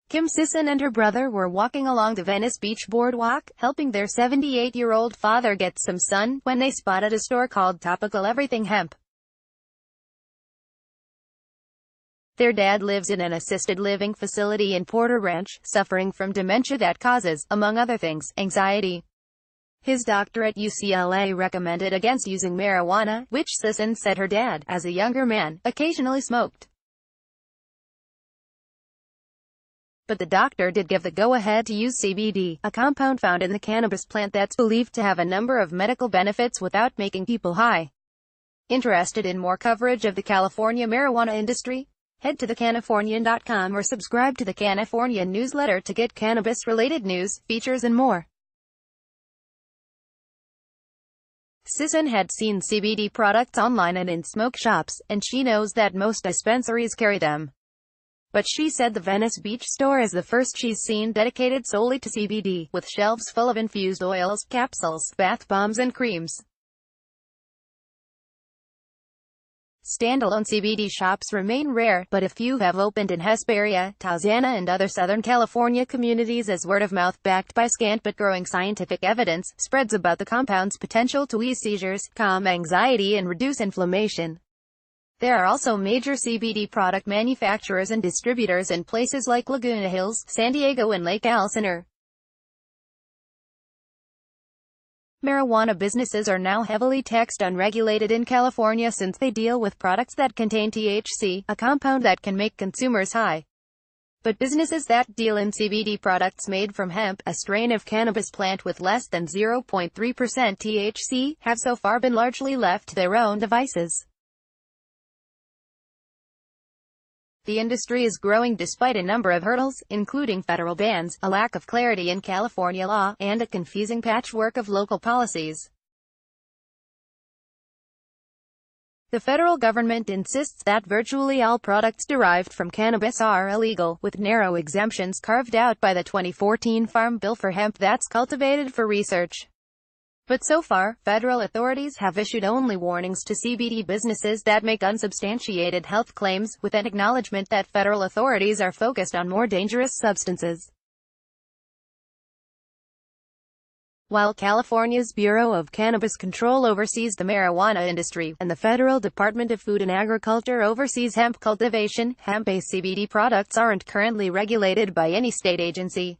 Kim Sisson and her brother were walking along the Venice Beach boardwalk, helping their 78-year-old father get some sun, when they spotted a store called Topical Everything Hemp. Their dad lives in an assisted living facility in Porter Ranch, suffering from dementia that causes, among other things, anxiety. His doctor at UCLA recommended against using marijuana, which Sisson said her dad, as a younger man, occasionally smoked. But the doctor did give the go-ahead to use CBD, a compound found in the cannabis plant that's believed to have a number of medical benefits without making people high. Interested in more coverage of the California marijuana industry? Head to thecalifornian.com or subscribe to the Californian newsletter to get cannabis-related news, features and more. Sisson had seen CBD products online and in smoke shops, and she knows that most dispensaries carry them. But she said the Venice Beach store is the first she's seen dedicated solely to CBD, with shelves full of infused oils, capsules, bath bombs and creams. Standalone CBD shops remain rare, but a few have opened in Hesperia, Tarzana and other Southern California communities as word of mouth, backed by scant but growing scientific evidence, spreads about the compound's potential to ease seizures, calm anxiety and reduce inflammation. There are also major CBD product manufacturers and distributors in places like Laguna Hills, San Diego and Lake Elsinore. Marijuana businesses are now heavily taxed unregulated in California since they deal with products that contain THC, a compound that can make consumers high. But businesses that deal in CBD products made from hemp, a strain of cannabis plant with less than 0.3% THC, have so far been largely left to their own devices. The industry is growing despite a number of hurdles, including federal bans, a lack of clarity in California law, and a confusing patchwork of local policies. The federal government insists that virtually all products derived from cannabis are illegal, with narrow exemptions carved out by the 2014 Farm Bill for hemp that's cultivated for research. But so far, federal authorities have issued only warnings to CBD businesses that make unsubstantiated health claims, with an acknowledgement that federal authorities are focused on more dangerous substances. While California's Bureau of Cannabis Control oversees the marijuana industry, and the Federal Department of Food and Agriculture oversees hemp cultivation, hemp-based CBD products aren't currently regulated by any state agency.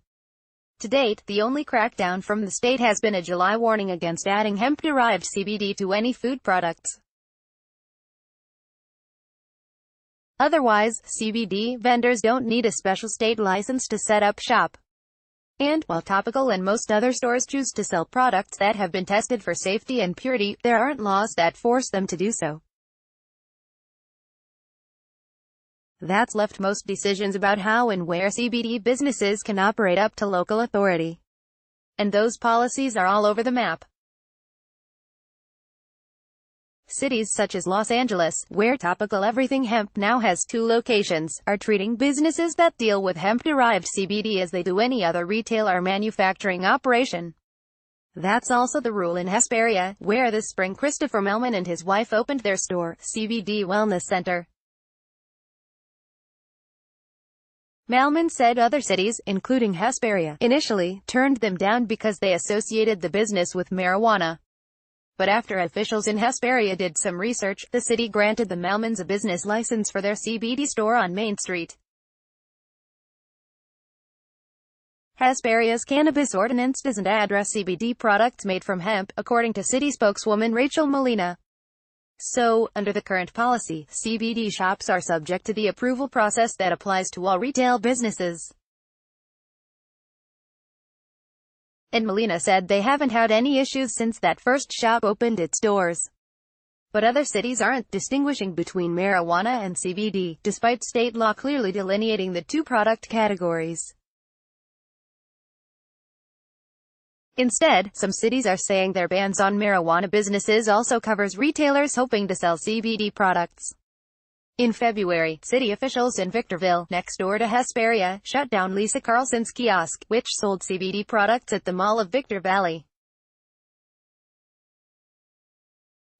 To date, the only crackdown from the state has been a July warning against adding hemp-derived CBD to any food products. Otherwise, CBD vendors don't need a special state license to set up shop. And, while Topical and most other stores choose to sell products that have been tested for safety and purity, there aren't laws that force them to do so. That's left most decisions about how and where CBD businesses can operate up to local authority. And those policies are all over the map. Cities such as Los Angeles, where Topical Everything Hemp now has 2 locations, are treating businesses that deal with hemp-derived CBD as they do any other retail or manufacturing operation. That's also the rule in Hesperia, where this spring Christopher Melman and his wife opened their store, CBD Wellness Center. Melman said other cities, including Hesperia, initially turned them down because they associated the business with marijuana. But after officials in Hesperia did some research, the city granted the Melmans a business license for their CBD store on Main Street. Hesperia's cannabis ordinance doesn't address CBD products made from hemp, according to city spokeswoman Rachel Molina. So, under the current policy, CBD shops are subject to the approval process that applies to all retail businesses. And Molina said they haven't had any issues since that first shop opened its doors. But other cities aren't distinguishing between marijuana and CBD, despite state law clearly delineating the 2 product categories. Instead, some cities are saying their bans on marijuana businesses also covers retailers hoping to sell CBD products. In February, city officials in Victorville, next door to Hesperia, shut down Lisa Carlson's kiosk, which sold CBD products at the Mall of Victor Valley.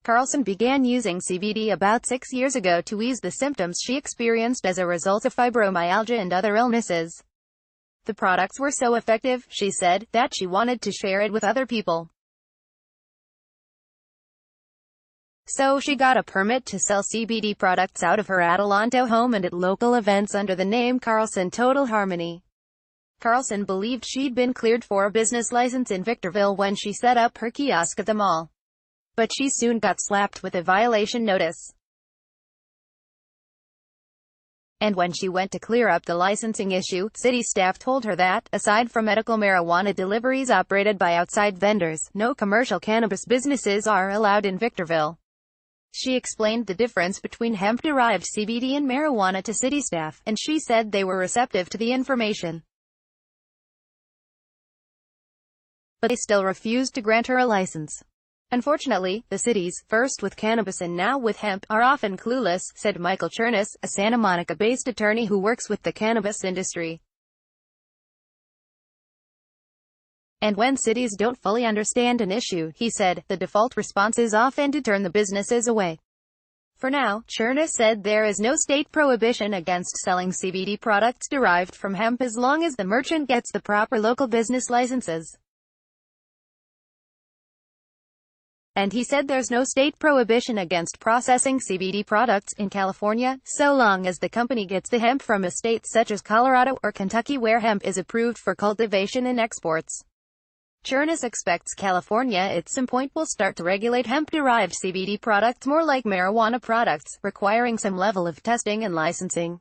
Carlson began using CBD about 6 years ago to ease the symptoms she experienced as a result of fibromyalgia and other illnesses. The products were so effective, she said, that she wanted to share it with other people. So she got a permit to sell CBD products out of her Adelanto home and at local events under the name Carlson Total Harmony. Carlson believed she'd been cleared for a business license in Victorville when she set up her kiosk at the mall. But she soon got slapped with a violation notice. And when she went to clear up the licensing issue, city staff told her that, aside from medical marijuana deliveries operated by outside vendors, no commercial cannabis businesses are allowed in Victorville. She explained the difference between hemp-derived CBD and marijuana to city staff, and she said they were receptive to the information. But they still refused to grant her a license. Unfortunately, the cities, first with cannabis and now with hemp, are often clueless, said Michael Chernus, a Santa Monica-based attorney who works with the cannabis industry. And when cities don't fully understand an issue, he said, the default response is often to turn the businesses away. For now, Chernus said there is no state prohibition against selling CBD products derived from hemp as long as the merchant gets the proper local business licenses. And he said there's no state prohibition against processing CBD products in California, so long as the company gets the hemp from a state such as Colorado or Kentucky where hemp is approved for cultivation and exports. Chernus expects California at some point will start to regulate hemp-derived CBD products more like marijuana products, requiring some level of testing and licensing.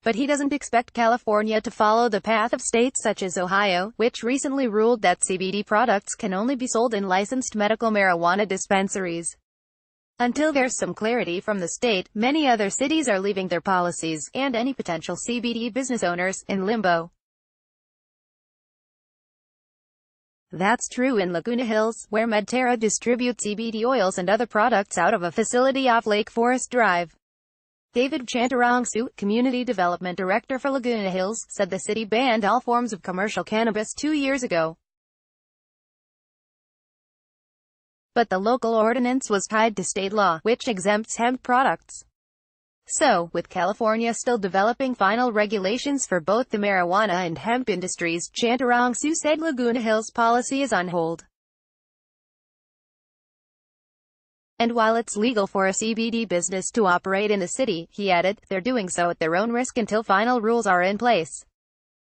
But he doesn't expect California to follow the path of states such as Ohio, which recently ruled that CBD products can only be sold in licensed medical marijuana dispensaries. Until there's some clarity from the state, many other cities are leaving their policies, and any potential CBD business owners, in limbo. That's true in Laguna Hills, where Medterra distributes CBD oils and other products out of a facility off Lake Forest Drive. David Chantarangsu, Community Development Director for Laguna Hills, said the city banned all forms of commercial cannabis 2 years ago. But the local ordinance was tied to state law, which exempts hemp products. So, with California still developing final regulations for both the marijuana and hemp industries, Chantarangsu said Laguna Hills' policy is on hold. And while it's legal for a CBD business to operate in the city, he added, they're doing so at their own risk until final rules are in place.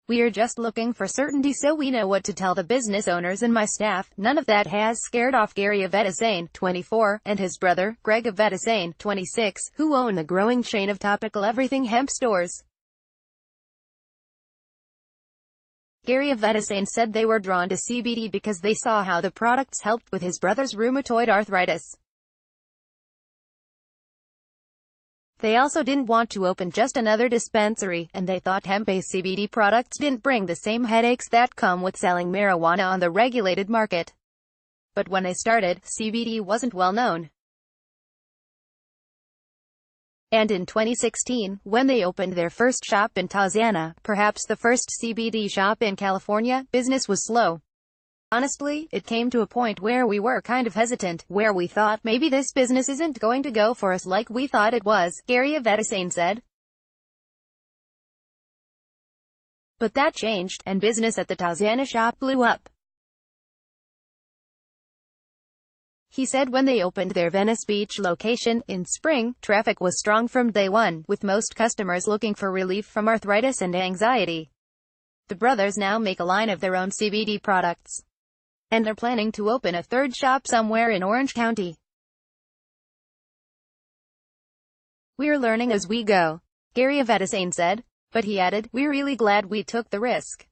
We are just looking for certainty so we know what to tell the business owners and my staff. None of that has scared off Gary Avedisane, 24, and his brother, Greg Avedisane, 26, who own a growing chain of topical everything hemp stores. Gary Avedisane said they were drawn to CBD because they saw how the products helped with his brother's rheumatoid arthritis. They also didn't want to open just another dispensary, and they thought hemp-based CBD products didn't bring the same headaches that come with selling marijuana on the regulated market. But when they started, CBD wasn't well known. And in 2016, when they opened their first shop in Tarzana, perhaps the first CBD shop in California, business was slow. Honestly, it came to a point where we were kind of hesitant, where we thought maybe this business isn't going to go for us like we thought it was, Gary Avedisane said. But that changed, and business at the Tarzana shop blew up. He said when they opened their Venice Beach location, in spring, traffic was strong from day one, with most customers looking for relief from arthritis and anxiety. The brothers now make a line of their own CBD products. And they're planning to open a third shop somewhere in Orange County. We're learning as we go, Gary Avedisane said. But he added, we're really glad we took the risk.